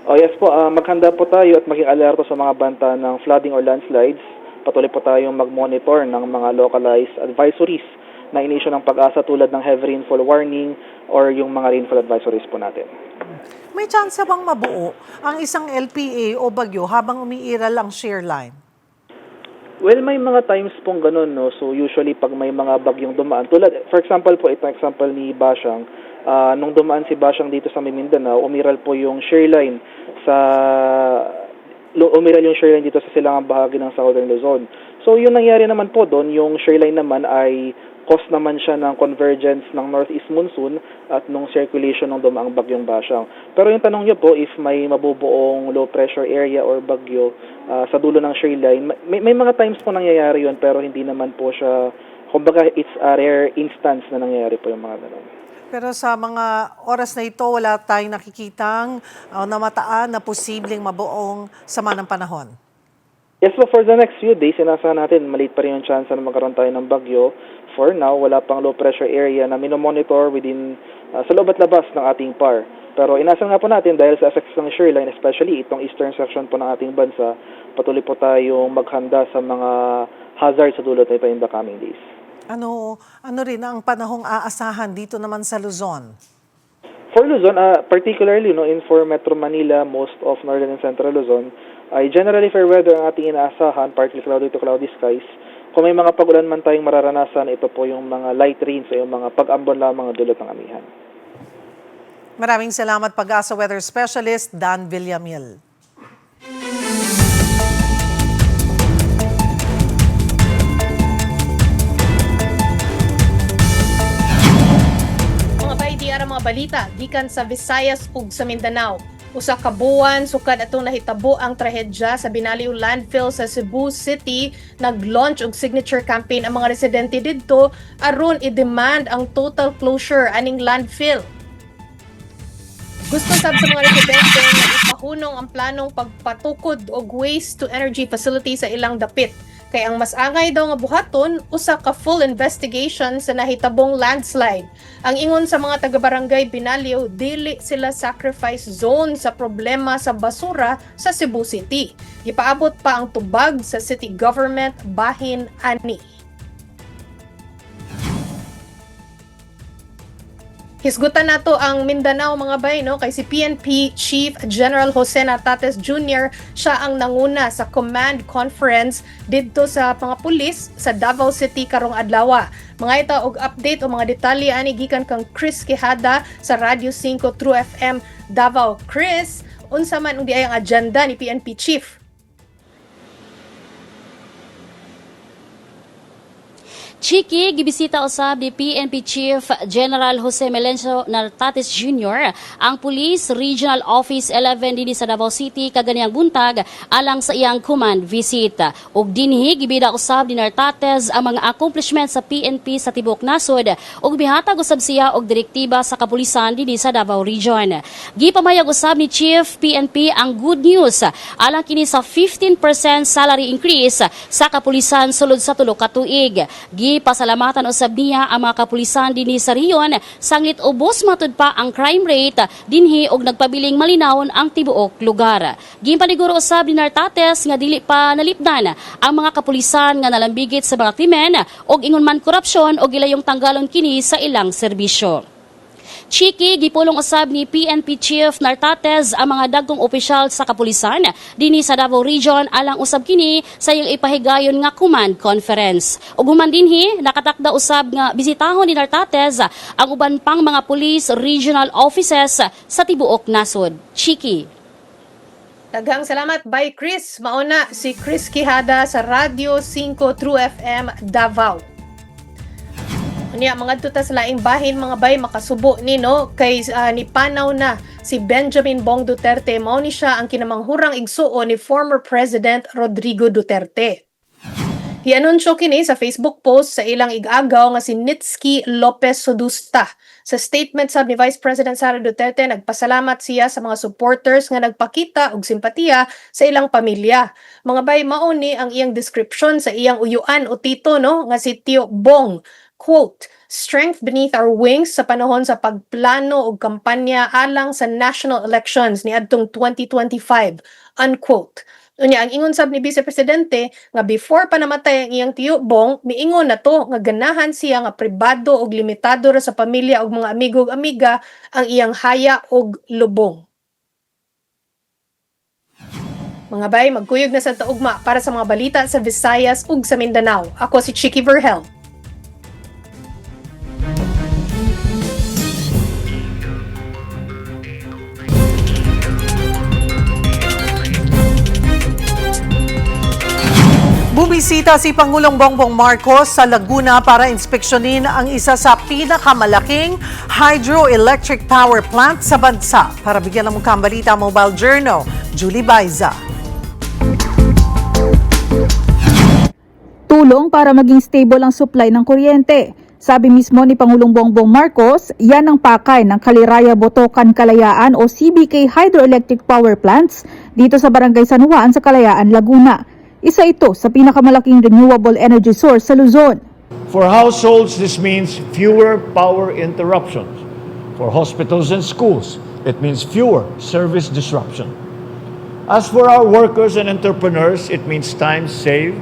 Oh yes po, maghanda po tayo at maging alerto sa mga banta ng flooding or landslides. Patuloy po tayong mag-monitor ng mga localized advisories na inisyu ng Pag-asa tulad ng heavy rainfall warning or yung mga rainfall advisories po natin. May chance bang mabuo ang isang LPA o bagyo habang umiiral ang shoreline? Well, may mga times pong ganun, no? So usually pag may mga bagyong dumaan, tulad, for example po, itong example ni Bashang, nung dumaan si Bashang dito sa Mindanao, umiral po yung shoreline dito sa silangang bahagi ng Southern Luzon. So yung nangyari naman po doon, yung shoreline naman ay cause naman siya ng convergence ng Northeast Monsoon at nung circulation ng dumaang bagyong Bashang. Pero yung tanong niyo po, if may mabubuong low pressure area or bagyo sa dulo ng shoreline, may mga times po nangyayari yun, pero hindi naman po siya, kumbaga it's a rare instance na nangyayari po yung mga ganun. Pero sa mga oras na ito, wala tayong nakikitang namataan na posibleng mabuong sama ng panahon. Yes, so for the next few days, inasahan natin, maliit pa rin yung chance na magkaroon tayo ng bagyo. For now, wala pang low pressure area na minomonitor within sa loob at labas ng ating PAR. Pero inasahan nga po natin dahil sa effects ng shoreline, especially itong eastern section po ng ating bansa, patuloy po tayong maghanda sa mga hazards sa dulot nito in the coming days. Ano rin ang panahong aasahan dito naman sa Luzon? For Luzon, particularly in for Metro Manila, most of northern and central Luzon, ay generally fair weather ang ating inaasahan, partly cloudy to cloudy skies. Kung may mga pagulan man tayong mararanasan, ito po yung mga light rains o yung mga pag-ambon lamang ang dulot ng amihan. Maraming salamat Pag-asa Weather Specialist Dan Villamil. Mga baydiyara mga balita, gikan sa Visayas ug sa Mindanao. Usa ka buwan sukad atong nahitabo ang trahedya sa Binaliw landfill sa Cebu City, nag-launch og signature campaign ang mga residente didto aron i-demand ang total closure aning landfill. Gusto sab sa mga residente nga ipahunong ang planong pagpatukod og waste to energy facility sa ilang dapit. Kay ang mas angay daw nga buhaton, usa ka full investigation sa nahitabong landslide. Ang ingon sa mga taga-barangay Binaliw, dili sila sacrifice zone sa problema sa basura sa Cebu City. Gipaabot pa ang tubag sa city government bahin ani. Hisgutan nato ang Mindanao mga bay, no? Kay si PNP Chief General Jose Natates Jr. siya ang nanguna sa command conference didto sa mga pulis sa Davao City karong adlaw. Mga ito og update o mga detalye ani gikan kang Chris Quijada sa Radio 5 True FM Davao. Chris, unsa man ang diayang agenda ni PNP Chief? Chiki, gibisita usab ni PNP Chief General Jose Melencio Natates Jr. ang Police Regional Office 11 dinhi sa Davao City kaganiyang buntag alang sa iyang command visit. Ug dinhi gibida usab ni Natates ang mga accomplishment sa PNP sa tibuok nasod ug bihatag usab siya og direktiba sa kapulisan dinhi sa Davao Region. Gipamayag usab ni Chief PNP ang good news alang kini sa 15% salary increase sa kapulisan sulod sa tulo ka tuig. Pasalamatan usab niya ang mga kapulisan dinhi sa riyon sanglit ubos matud pa ang crime rate dinhi og nagpabiling malinawon ang tibuok lugar. Ginpaniguro usab ni Natates nga dili pa nalipdan ang mga kapulisan nga nalambigit sa mga krimen og ingon man korupsyon og ilayong tanggalon kini sa ilang serbisyo. Chiki, gipulong usab ni PNP Chief Natates ang mga dagkong opisyal sa kapulisan dinhi sa Davao Region alang usab kini sa iyang ipahigayon nga command conference. Ug human dinhi nakatakda usab nga bisitahon ni Natates ang uban pang mga police regional offices sa tibuok nasod. Chiki. Daghang salamat by Chris. Mauna si Chris Quijada sa Radio 5 True FM Davao. Unya mga tuta sa laing bahin mga bay makasubo ni no kay ni panaw na si Benjamin Bong Duterte mao ni siya ang kinamanghurang igsuo ni former President Rodrigo Duterte. Hianunsyo kini sa Facebook post sa ilang igagaw nga si Nitsky Lopez Sodusta. Sa statement sab ni Vice President Sara Duterte, nagpasalamat siya sa mga supporters nga nagpakita og simpatiya sa ilang pamilya. Mga bay mao ni ang iyang description sa iyang uyuan o tito no nga si Tio Bong. Quote, strength beneath our wings sa panahon sa pagplano o kampanya alang sa national elections ni adtong 2025. Unquote. Unya, ang ingon sab ni Vice Presidente nga before pa namatay ang iyang tiyo Bong, miingon na to nga ganahan siya nga pribado o limitado ra sa pamilya o mga amigo ug amiga ang iyang haya og lubong. Mga bay, magkuyog na sa taugma para sa mga balita sa Visayas ug sa Mindanao. Ako si Chiki Verhel. Bumisita si Pangulong Bongbong Marcos sa Laguna para inspeksyonin ang isa sa pinakamalaking hydroelectric power plant sa bansa. Para bigyan ng mukhang balita, Mobile Journal, Julie Baiza. Tulong para maging stable ang supply ng kuryente. Sabi mismo ni Pangulong Bongbong Marcos, yan ang pakay ng Kaliraya Botocan Kalayaan o CBK Hydroelectric Power Plants dito sa Barangay San Juan sa Kalayaan, Laguna. Isa ito sa pinakamalaking renewable energy source sa Luzon. For households, this means fewer power interruptions. For hospitals and schools, it means fewer service disruption. As for our workers and entrepreneurs, it means time saved,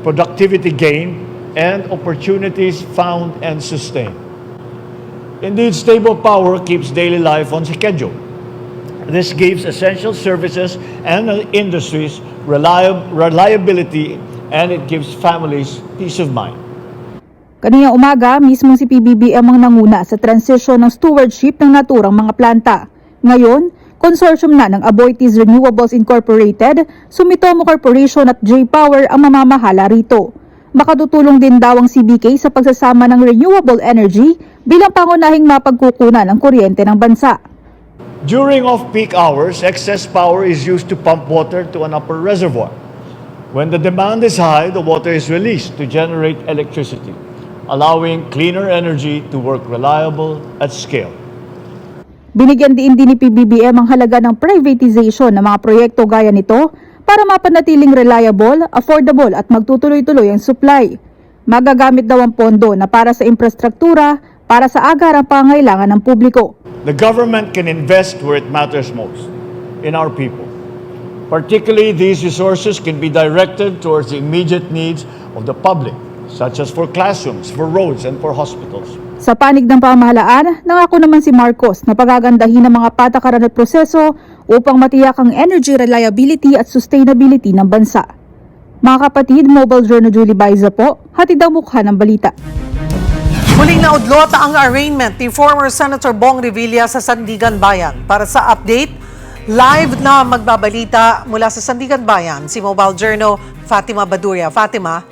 productivity gained, and opportunities found and sustained. Indeed, stable power keeps daily life on schedule. This gives essential services and industries reliability and it gives families peace of mind. Kanina umaga, mismo si PBBM ang nanguna sa transisyon ng stewardship ng naturang mga planta. Ngayon, konsorsyum na ng Aboitiz Renewables Incorporated, Sumitomo Corporation at J-Power ang mamamahala rito. Makatutulong din daw ang CBK sa pagsasama ng renewable energy bilang pangunahing mapagkukunan ng kuryente ng bansa. During off-peak hours, excess power is used to pump water to an upper reservoir. When the demand is high, the water is released to generate electricity, allowing cleaner energy to work reliable at scale. Binigyan din ni PBBM ang halaga ng privatization ng mga proyekto gaya nito para mapanatiling reliable, affordable at magtutuloy-tuloy ang supply. Magagamit daw ang pondo na para sa infrastruktura para sa agarang pangailangan ng publiko. The government can invest where it matters most, in our people. Particularly, these resources can be directed towards the immediate needs of the public, such as for classrooms, for roads, and for hospitals. Sa panig ng pamahalaan, nangako naman si Marcos na pagagandahin ang mga patakaran at proseso upang matiyak ang energy reliability at sustainability ng bansa. Mga kapatid, Mobile Journal Julie Baiza po, hatid ang mukha ng balita. Muling naudlot ang arraignment ni former Senator Bong Revilla sa Sandigan Bayan. Para sa update, live na magbabalita mula sa Sandigan Bayan, si Mobile Journal Fatima Baduria. Fatima?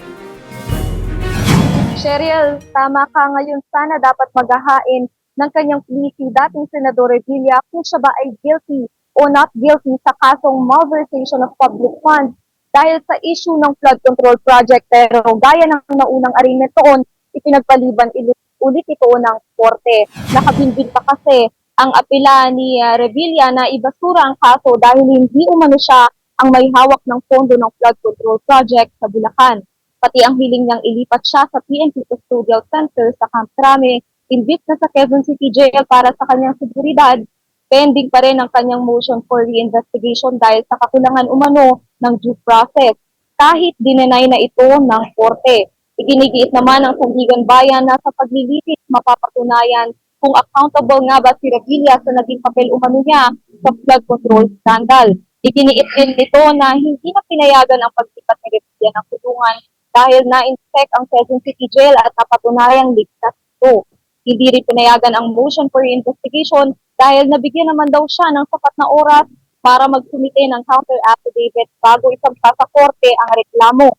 Cheryl, tama ka, ngayon sana dapat maghahain ng kanyang plea si dating Senador Revilla kung siya ba ay guilty o not guilty sa kasong malversation of public funds dahil sa issue ng flood control project. Pero gaya ng naunang arraignment noon, ipinagpaliban ulit ito ng korte. Nakabinbin pa kasi ang apela ni Revilla na ibasura ang kaso dahil hindi umano siya ang may hawak ng pondo ng flood control project sa Bulacan. Pati ang hiling niyang ilipat siya sa PNP Custodial Center sa Camp Crame, imbit na sa Quezon City Jail para sa kanyang seguridad, pending pa rin ang kanyang motion for reinvestigation dahil sa kakulangan umano ng due process, kahit dinenay na ito ng korte. Iginigiit naman ng Sandigan Bayan na sa paglilitis mapapatunayan kung accountable nga ba si Revilla sa naging papel umano niya sa flood control scandal. Iginiit din nito na hindi na pinayagan ang pagsikat ni Revilla ng kulungan dahil na-inspect ang Quezon City Jail at napatunayang ligtas ito. Hindi rin pinayagan ang motion for investigation dahil nabigyan naman daw siya ng sapat na oras para magsumite ng counter affidavit bago isampa sa korte ang reklamo.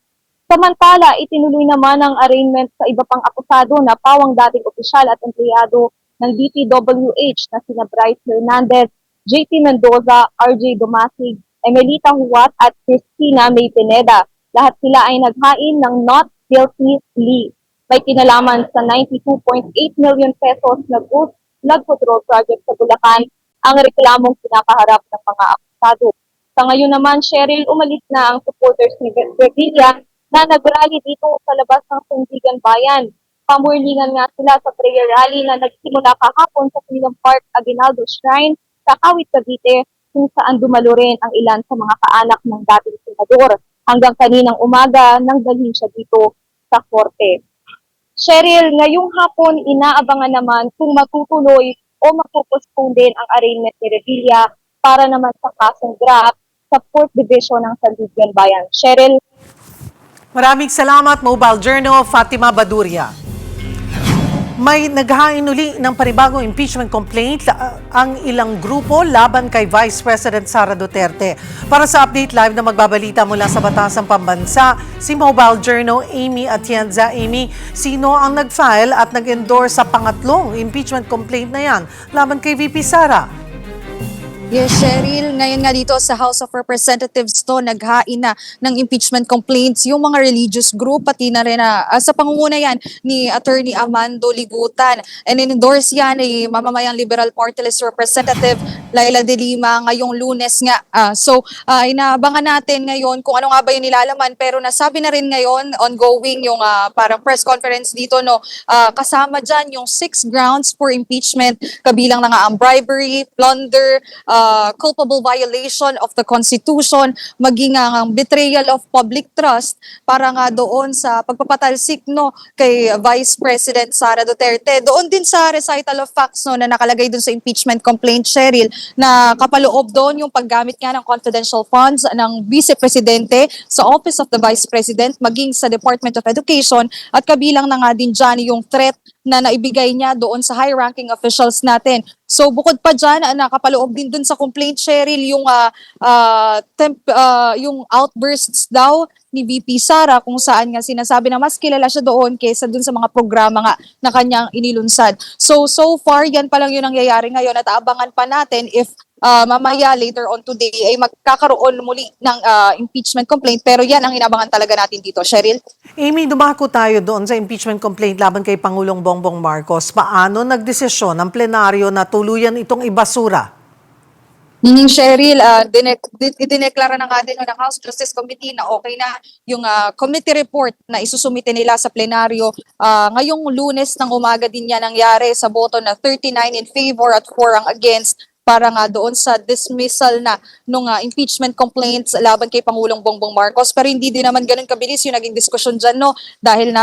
Samantala, itinuloy naman ang arraignment sa iba pang akusado na pawang dating opisyal at empleyado ng DPWH na sina Bryce Hernandez, JT Mendoza, RJ Domasig, Emelita Huat at Cristina May Pineda. Lahat sila ay naghain ng not guilty plea. May kinalaman sa 92.8 million pesos na flood control project sa Bulacan ang reklamong kinakaharap ng mga akusado. Sa ngayon naman, Cheryl, umalis na ang supporters ni Revilla na nagrally dito sa labas ng Sandigan Bayan. Pamurlingan nga sila sa prayer rally na nagsimula kahapon sa Freedom Park Aguinaldo Shrine sa Kawit, Cavite, kung saan dumalo rin ang ilan sa mga kaanak ng dating senador. Hanggang kaninang umaga nang dalhin siya dito sa korte. Cheryl, ngayong hapon inaabangan naman kung matutuloy o magpupospone din ang arraignment ni Revilla para naman sa kasong graft sa 4th Division ng Sandigan Bayan. Cheryl? Maraming salamat, Mobile Journal Fatima Baduria. May naghain uli ng panibagong impeachment complaint ang ilang grupo laban kay Vice President Sara Duterte. Para sa update live na magbabalita mula sa Batasang Pambansa, si Mobile Journal Amy Atienza. Amy, sino ang nag-file at nag-endorse sa pangatlong impeachment complaint na yan laban kay VP Sara? Yes, Cheryl, ngayon nga dito sa House of Representatives to, naghain na ng impeachment complaints yung mga religious group, pati na rin sa pangunguna yan ni Attorney Amando Ligutan. And in-endorse yan ni mamamayang Liberal Party List Representative Laila De Lima ngayong Lunes nga. Inaabangan natin ngayon kung ano nga ba yung nilalaman, pero nasabi na rin ngayon, ongoing yung parang press conference dito, no, kasama dyan yung 6 grounds for impeachment, kabilang na nga ang bribery, plunder, culpable violation of the Constitution, maging ang betrayal of public trust para nga doon sa pagpapatalsik no kay Vice President Sara Duterte. Doon din sa recital of facts no na nakalagay doon sa impeachment complaint, Cheryl, na kapaloob doon yung paggamit nga ng confidential funds ng Vice Presidente sa Office of the Vice President maging sa Department of Education, at kabilang na nga din dyan yung threat na naibigay niya doon sa high-ranking officials natin. So bukod pa dyan, nakapaloob din dun sa complaint, Cheryl, yung outbursts daw ni VP Sara kung saan nga sinasabi na mas kilala siya doon kaysa dun sa mga programa nga na kanyang inilunsad. So far, yan pa lang yung nangyayari ngayon at aabangan pa natin if mamaya later on today ay magkakaroon muli ng impeachment complaint, pero yan ang inabangan talaga natin dito, Cheryl. Amy, dumako tayo doon sa impeachment complaint laban kay Pangulong Bongbong Marcos. Paano nagdesisyon ng plenaryo na tuluyan itong ibasura? Cheryl, idineklara na nga din ng House Justice Committee na okay na yung committee report na isusumite nila sa plenaryo. Ngayong Lunes ng umaga din yan nangyari sa boto na 39 in favor at 4 ang against para nga doon sa dismissal na nung impeachment complaints laban kay Pangulong Bongbong Marcos. Pero hindi din naman ganun kabilis yung naging diskusyon dyan, no? Dahil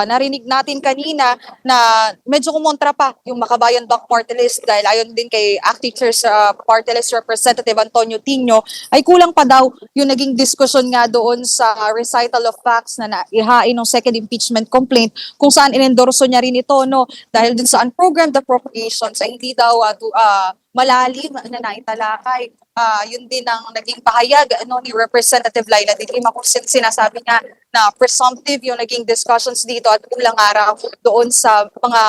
narinig natin kanina na medyo kumontra pa yung Makabayan Doc Party List dahil ayon din kay Acting Chair sa Party List Representative Antonio Tino ay kulang pa daw yung naging diskusyon nga doon sa recital of facts na naihain ng second impeachment complaint kung saan inendorso niya rin ito, no? Dahil dun sa unprogrammed appropriations ay hindi daw malalim na naitalakay. Yun din ang naging pahayag ni Representative Laila de Lima kung sinasabi nga na presumptive yung naging discussions dito at ulang araw doon sa mga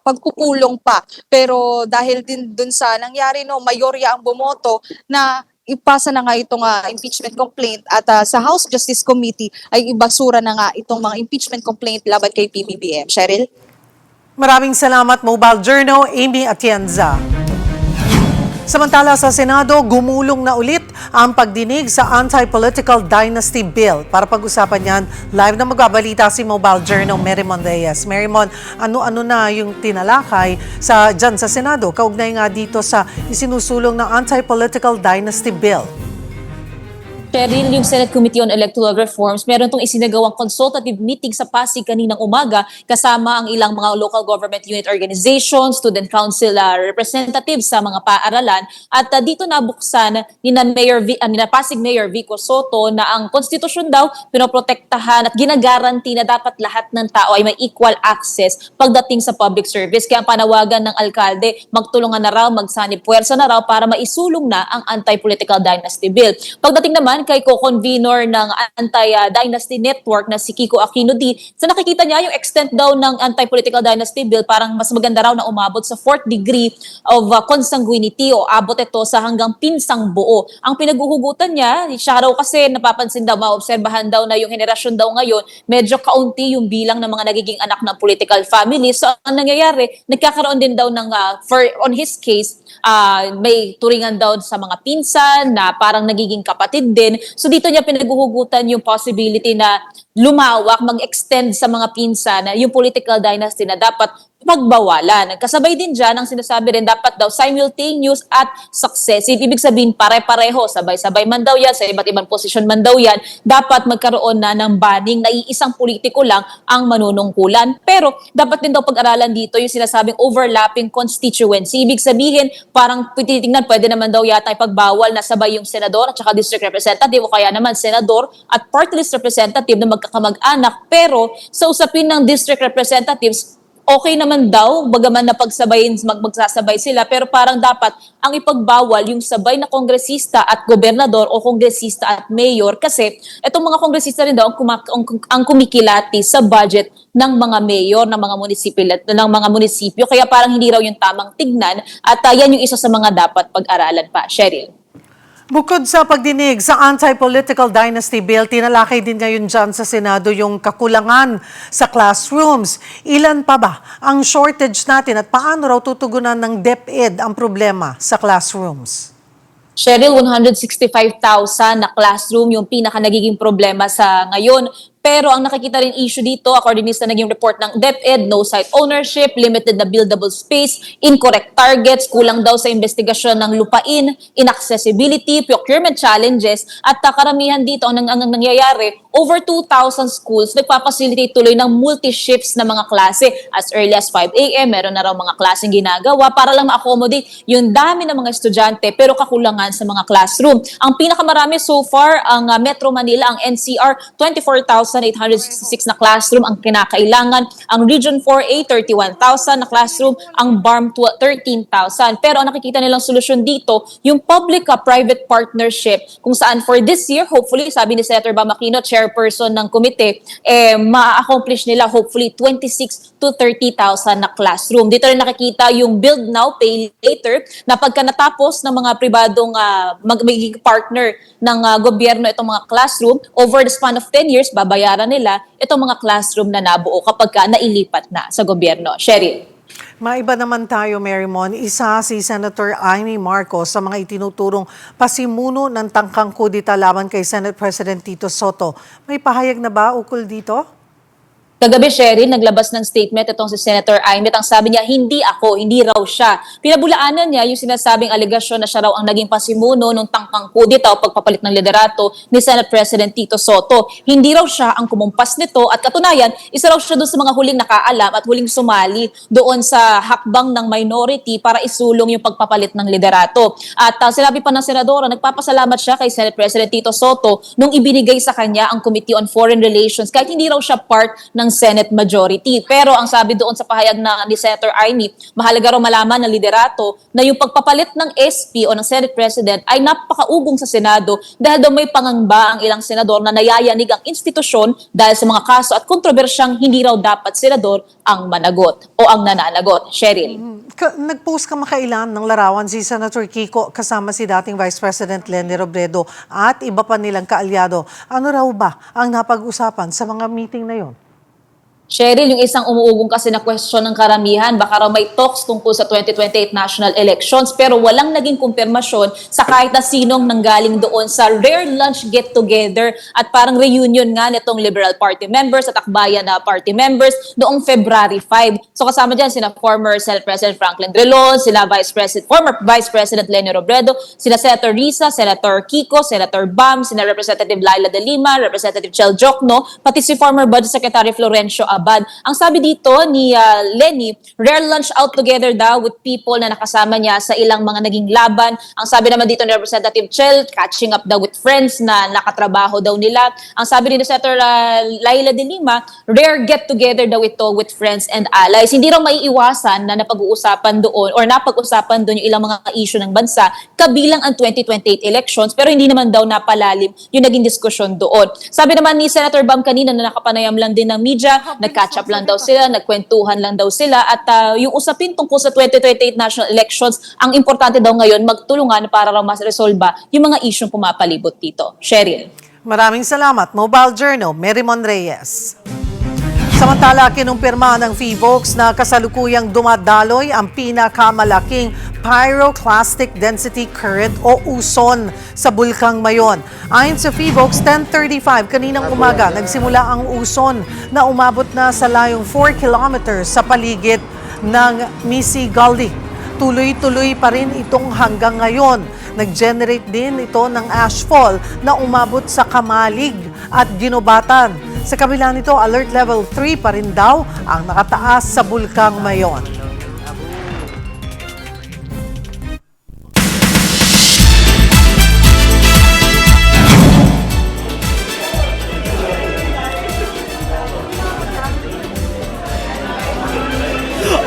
pagpupulong pa. Pero dahil din dun sa nangyari, mayorya ang bumoto na ipasa na nga itong impeachment complaint at sa House Justice Committee ay ibasura na nga itong mga impeachment complaint laban kay PBBM. Cheryl? Maraming salamat, Mobile Journal, Amy Atienza. Samantala sa Senado, gumulong na ulit ang pagdinig sa Anti-Political Dynasty Bill. Para pag-usapan yan, live na magbabalita si Mobile Journal Merrimon Reyes. Merrimon, ano na yung tinalakay dyan sa Senado? Kaugnay nga dito sa isinusulong ng Anti-Political Dynasty Bill. Cheryl, yung Senate Committee on Electoral Reforms, meron itong isinagawang consultative meeting sa Pasig kaninang umaga kasama ang ilang mga local government unit organizations, student council representatives sa mga paaralan. At dito nabuksan ni Pasig Mayor Vico Soto na ang konstitusyon daw pinoprotektahan at ginagaranti na dapat lahat ng tao ay may equal access pagdating sa public service. Kaya ang panawagan ng alkalde, magtulungan na raw, magsanib puwersa na raw para maisulong na ang Anti-Political Dynasty Bill. Pagdating naman kay co-convener ng Anti-Dynasty Network na si Kiko Aquino D, sa nakikita niya yung extent daw ng Anti-Political Dynasty Bill, parang mas maganda raw na umabot sa 4th degree of consanguinity o abot ito sa hanggang pinsang buo. Ang pinaghuhugutan niya, siya raw kasi napapansin daw, maobserbahan daw na yung henerasyon daw ngayon, medyo kaunti yung bilang ng mga nagiging anak ng political family. So ang nangyayari, nagkakaroon din daw ng, on his case, may turingan daw sa mga pinsan na parang nagiging kapatid din. So dito niya pinaghuhugutan yung possibility na lumawak, mag-extend sa mga pinsan yung political dynasty na dapat pagbawalan. Kasabay din dyan, ang sinasabi rin, dapat daw simultaneous at successive. Ibig sabihin, pare-pareho, sabay-sabay man daw yan, sa iba't ibang posisyon man daw yan, dapat magkaroon na ng banning na iisang politiko lang ang manunungkulan. Pero dapat din daw pag-aralan dito yung sinasabing overlapping constituency. Ibig sabihin, parang titingnan, pwede naman daw yata ipagbawal na sabay yung senador at saka district representative o kaya naman senador at party list representative na magkakamag-anak. Pero sa usapin ng district representatives, okay naman daw, bagaman na magsasabay sila, pero parang dapat ang ipagbawal yung sabay na kongresista at gobernador o kongresista at mayor kasi itong mga kongresista rin daw ang kumikilati sa budget ng mga mayor ng mga munisipyo, kaya parang hindi raw yung tamang tignan at yan yung isa sa mga dapat pag-aralan pa. Cheryl. Bukod sa pagdinig sa Anti-Political Dynasty Bill, tinalakay din ngayon dyan sa Senado yung kakulangan sa classrooms. Ilan pa ba ang shortage natin at paano raw tutugunan ng DepEd ang problema sa classrooms? Cheryl, 165,000 na classroom yung pinaka nagiging problema sa ngayon. Pero ang nakikita rin issue dito, according sa naging report ng DepEd, no site ownership, limited na buildable space, incorrect targets, kulang daw sa investigasyon ng lupain, inaccessibility, procurement challenges, at karamihan dito ang nangyayari, over 2,000 schools nagpapacilitate tuloy ng multi-shifts na mga klase. As early as 5 a.m., meron na raw mga klaseng ginagawa para lang ma-accommodate yung dami ng mga estudyante pero kakulangan sa mga classroom. Ang pinakamarami so far, ang Metro Manila, ang NCR, 24,866 na classroom ang kinakailangan. Ang Region 4A, 31,000 na classroom. Ang BARM, 13,000. Pero ang nakikita nilang solusyon dito, yung public-private partnership, kung saan for this year, hopefully, sabi ni Senator Bam Aquino, chairperson ng komite, ma-accomplish nila hopefully 26 to 30,000 na classroom. Dito rin nakikita yung build now, pay later, na pagka natapos ng mga pribadong magiging partner ng gobyerno itong mga classroom, over the span of 10 years, babayaran nila itong mga classroom na nabuo kapag nailipat na sa gobyerno. Cheryl. Maiba naman tayo, Marymon. Isa si Senator Amy Marcos sa mga itinuturong pasimuno ng tangkang kudita laban kay Senate President Tito Soto. May pahayag na ba ukol dito? Kagabi, Cheryl, naglabas ng statement itong si Senator Aimee. Ang sabi niya, hindi ako, hindi raw siya. Pinabulaanan niya yung sinasabing aligasyon na siya raw ang naging pasimuno ng tangkang kudita o pagpapalit ng liderato ni Senate President Tito Soto. Hindi raw siya ang kumumpas nito at katunayan, isa raw siya doon sa mga huling nakaalam at huling sumali doon sa hakbang ng minority para isulong yung pagpapalit ng liderato. At sinabi pa ng senadora, nagpapasalamat siya kay Senate President Tito Soto nung ibinigay sa kanya ang Committee on Foreign Relations kahit hindi raw siya part ng Senate majority. Pero ang sabi doon sa pahayag ni Senator Aimee, mahalaga raw malaman ng liderato na yung pagpapalit ng SP o ng Senate President ay napakaugong sa Senado dahil daw may pangangamba ang ilang senador na nayayanig ang institusyon dahil sa mga kaso at kontrobersyang hindi raw dapat senador ang managot o ang nananagot. Cheryl. Nag-post kamakailan ng larawan si Senator Kiko kasama si dating Vice President Leni Robredo at iba pa nilang kaalyado. Ano raw ba ang napag-usapan sa mga meeting na yon? Cheryl, yung isang umuugong kasi na question ng karamihan, baka raw may talks tungkol sa 2028 national elections pero walang naging kumpirmasyon sa kahit na sinong nanggaling doon sa rare lunch get-together at parang reunion nga nitong Liberal Party members at Akbayan na party members noong February 5. So kasama dyan sina former Senate President Franklin Drilon, sila former Vice President Leni Robredo, sila Senator Risa, Senator Kiko, Senator Bam, sina Representative Laila De Lima, Representative Chel Jokno, pati si former Budget Secretary Florencio Abad. Ang sabi dito ni Leni, rare lunch out together daw with people na nakasama niya sa ilang mga naging laban. Ang sabi naman dito ni Representative Chel, catching up daw with friends na nakatrabaho daw nila. Ang sabi din ni Senator Laila De Lima, rare get together daw ito with friends and allies. Hindi raw maiiwasan na napag-uusapan doon or napag-usapan doon yung ilang mga issue ng bansa kabilang ang 2028 elections pero hindi naman daw napalalim yung naging diskusyon doon. Sabi naman ni Senator Bam kanina na nakapanayam lang din ng media, nag-catch up lang daw sila, nagkwentuhan lang daw sila at yung usapin tungkol sa 2028 national elections, ang importante daw ngayon magtulungan para raw mas-resolba yung mga isyong pumapalibot dito. Cheryl. Maraming salamat. Mobile Journal, Marymon Reyes. Samantala, kinumpirma ng PHIVOLCS na kasalukuyang dumadaloy ang pinakamalaking pyroclastic density current o uson sa Bulkang Mayon. Ayon sa PHIVOLCS, 10:35 kaninang umaga, nagsimula ang uson na umabot na sa layong 4 kilometers sa paligid ng Misigaldi. Tuloy-tuloy pa rin itong hanggang ngayon. Nag-generate din ito ng ashfall na umabot sa Kamalig at Ginobatan. Sa kabila nito, alert level 3 pa rin daw ang nakataas sa Bulkang Mayon.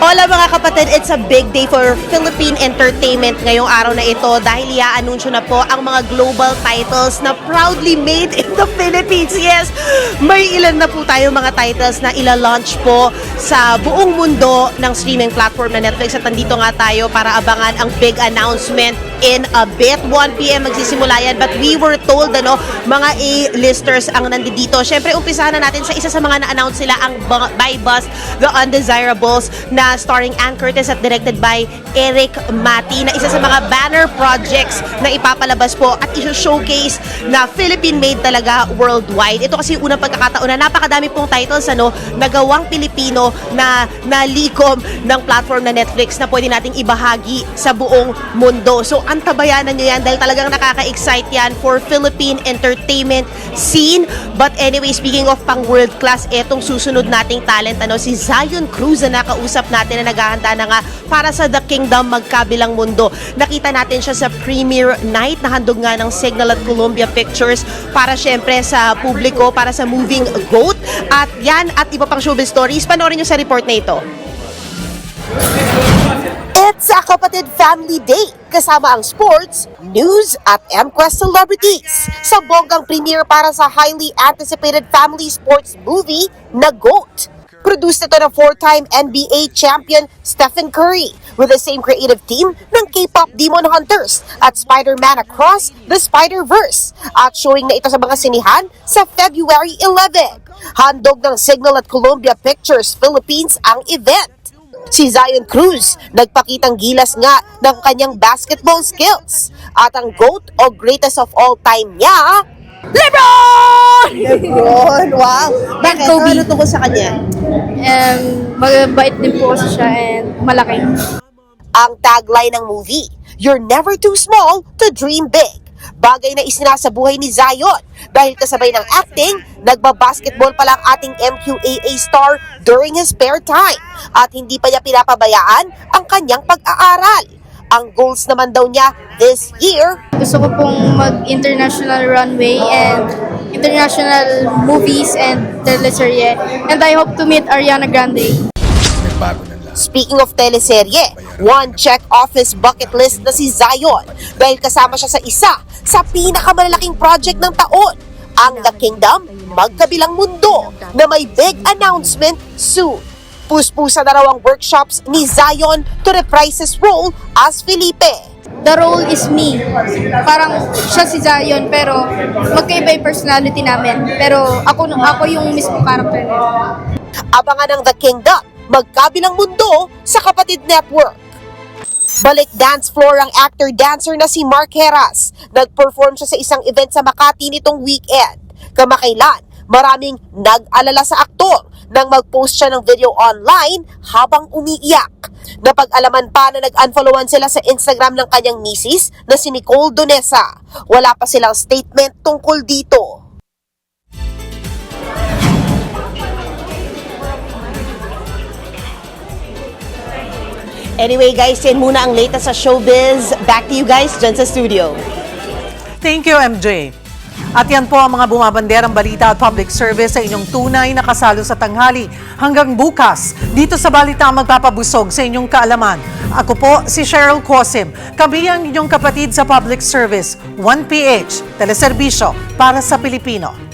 Hola mga kapatid, it's a big day for Philippine entertainment ngayong araw na ito dahil i-anunsyo na po ang mga global titles na proudly made in the Philippines. Yes, may ilan na po tayo mga titles na ila-launch po sa buong mundo ng streaming platform na Netflix at nandito nga tayo para abangan ang big announcement in a bit. 1 p.m. magsisimula yan. But we were told, mga A-listers ang nandito. Siyempre, umpisahan na natin sa isa sa mga na-announce sila, ang By Bus, The Undesirables, na starring Ann Curtis at directed by Eric Mati, na isa sa mga banner projects na ipapalabas po at i-showcase na Philippine-made talaga worldwide. Ito kasi unang pagkakataon na napakadami pong titles nagawang Pilipino na nalikom ng platform na Netflix na pwede nating ibahagi sa buong mundo. So, antabayanan nyo yan dahil talagang nakaka-excite yan for Philippine entertainment scene. But anyway, speaking of pang world class, etong susunod nating talent, si Zion Cruz na nakausap natin na naghahanda na nga para sa The Kingdom Magkabilang Mundo. Nakita natin siya sa premiere night na handog nga ng Signal at Columbia Pictures para syempre sa publiko, para sa moving GOAT. At yan at iba pang showbiz stories, panoorin nyo sa report na ito. It's a kapatid family day kasama ang sports, news at M-Quest celebrities sa bonggang premiere para sa highly anticipated family sports movie na GOAT. Produced ito ng 4-time NBA champion Stephen Curry with the same creative team ng K-pop Demon Hunters at Spider-Man Across the Spider-Verse at showing na ito sa mga sinihan sa February 11. Handog ng Signal at Columbia Pictures Philippines ang event. Si Zion Cruz, nagpakitang gilas nga ng kanyang basketball skills. At ang GOAT o greatest of all time niya, LeBron! LeBron, wow! Bakit? Ano tungkol sa kanya? Mabait din po kasi siya and malaki. Ang tagline ng movie, "You're never too small to dream big." Bagay na isinasabuhay ni Zion dahil kasabay ng acting, nagbabasketball pa lang ating MQAA star during his spare time at hindi pa niya pinapabayaan ang kanyang pag-aaral. Ang goals naman daw niya this year, Gusto ko pong mag-international runway and international movies and teleserye. And I hope to meet Ariana Grande. Speaking of teleserye, one check off his bucket list na si Zion dahil kasama siya sa isa sa pinakamalalaking project ng taon, ang The Kingdom Magkabilang Mundo, na may big announcement soon. Puspusa na raw ang workshops ni Zion to reprise his role as Felipe. The role is me. Parang siya si Zion pero magkaiba yung personality namin. Pero ako yung mismo character niya. Abangan ang The Kingdom Magkabilang Mundo sa Kapatid Network. Balik dance floor ang actor-dancer na si Mark Heras. Nag-perform siya sa isang event sa Makati nitong weekend. Kamakailan, maraming nag-alala sa aktor nang mag-post siya ng video online habang umiiyak. Napag-alaman pa na nag-unfollowan sila sa Instagram ng kanyang misis na si Nicole Donesa. Wala pa silang statement tungkol dito. Anyway guys, yan muna ang latest sa showbiz. Back to you guys dyan sa studio. Thank you, MJ. At yan po ang mga bumabanderang balita at public service sa inyong tunay na kasalo sa tanghali. Hanggang bukas, dito sa Balita magpapabusog sa inyong kaalaman. Ako po si Cheryl Cosim. Kami ang inyong kapatid sa public service. 1PH, teleserbisyo para sa Pilipino.